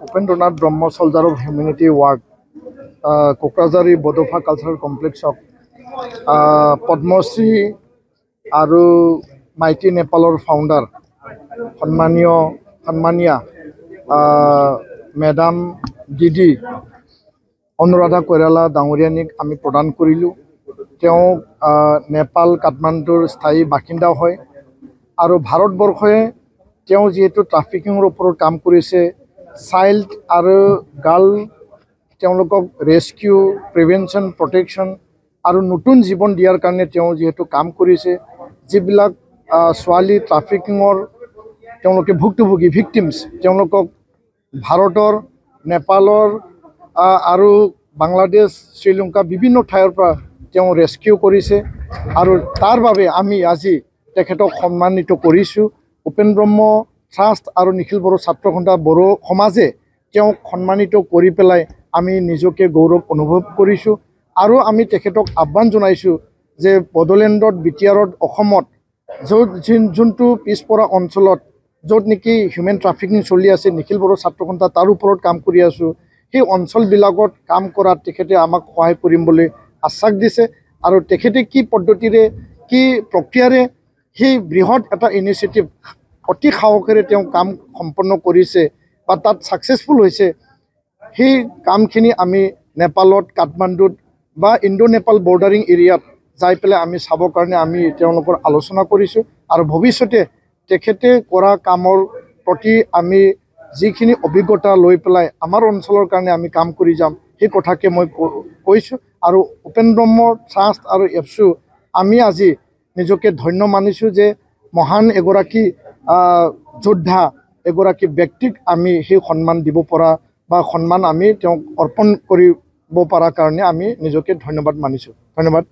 Upendranath Brahma soldier of humanity ward কোকৰাঝাৰী Bodofa cultural কমপ্লেক্সক পদ্মশ্ৰী আৰু মাইটি নেপালৰ ফাউণ্ডাৰ সন্মানীয়া মেডাম দিদি অনুৰাধা কৈৰালা ডাঙৰীয়ানীক আমি প্ৰদান কৰিলোঁ। তেওঁ নেপাল কাঠমাণ্ডুৰ স্থায়ী বাসিন্দা হয় আৰু ভাৰতবৰ্ষই তেওঁ যিহেতু ট্ৰাফিকিঙৰ ওপৰত কাম কৰিছে, চাইল্ড আৰু গাৰ্ল তেওঁলোকক ৰেস্কিউ, প্ৰিভেনশ্যন, প্ৰটেকশ্যন আৰু নতুন জীৱন দিয়াৰ কাৰণে তেওঁ যিহেতু কাম কৰিছে, যিবিলাক ছোৱালী ট্ৰাফিকিঙৰ তেওঁলোকে ভুক্তভোগী ভিক্টিমছ, তেওঁলোকক ভাৰতৰ, নেপালৰ আৰু বাংলাদেশ, শ্ৰীলংকা বিভিন্ন ঠাইৰ পৰা তেওঁ ৰেস্কিউ কৰিছে আৰু তাৰ বাবে আমি আজি তেখেতক সন্মানিত কৰিছোঁ। উপেন ব্ৰহ্ম ট্ৰাষ্ট আৰু নিখিল বড়ো ছাত্ৰ সন্থা বড়ো সমাজে তেওঁক সন্মানিত কৰি পেলাই আমি নিজকে গৌৰৱ অনুভৱ কৰিছোঁ আৰু আমি তেখেতক আহ্বান জনাইছোঁ যে বড়োলেণ্ডত, বিটিআৰত, অসমত যোনটো পিছপৰা অঞ্চলত য'ত নেকি হিউমেন ট্ৰাফিকিং চলি আছে, নিখিল বড়ো ছাত্ৰ সন্থা তাৰ ওপৰত কাম কৰি আছোঁ, সেই অঞ্চলবিলাকত কাম কৰাত তেখেতে আমাক সহায় কৰিম বুলি আশ্বাস দিছে আৰু তেখেতে কি পদ্ধতিৰে, কি প্ৰক্ৰিয়াৰে সেই বৃহৎ এটা ইনিচিয়েটিভ অতি সাহসেৰে তেওঁ কাম সম্পন্ন কৰিছে বা তাত ছাকচেছফুল হৈছে, সেই কামখিনি আমি নেপালত, কাঠমাণ্ডুত বা ইণ্ডো নেপাল বৰ্ডাৰিং এৰিয়াত যাই পেলাই আমি চাবৰ কাৰণে আমি তেওঁলোকৰ আলোচনা কৰিছোঁ আৰু ভৱিষ্যতে তেখেতে কৰা কামৰ প্ৰতি আমি যিখিনি অভিজ্ঞতা লৈ পেলাই আমাৰ অঞ্চলৰ কাৰণে আমি কাম কৰি যাম, সেই কথাকে মই কৈছোঁ। আৰু উপেন ব্ৰহ্ম ট্ৰাষ্ট আৰু এপছু আমি আজি নিজকে ধন্য মানিছোঁ যে মহান এগৰাকী যোদ্ধা, এগৰাকী ব্যক্তিক আমি সেই সন্মান দিব পৰা বা সন্মান আমি তেওঁক অৰ্পণ কৰিব পৰাৰ কাৰণে আমি নিজকে ধন্যবাদ মানিছোঁ। ধন্যবাদ।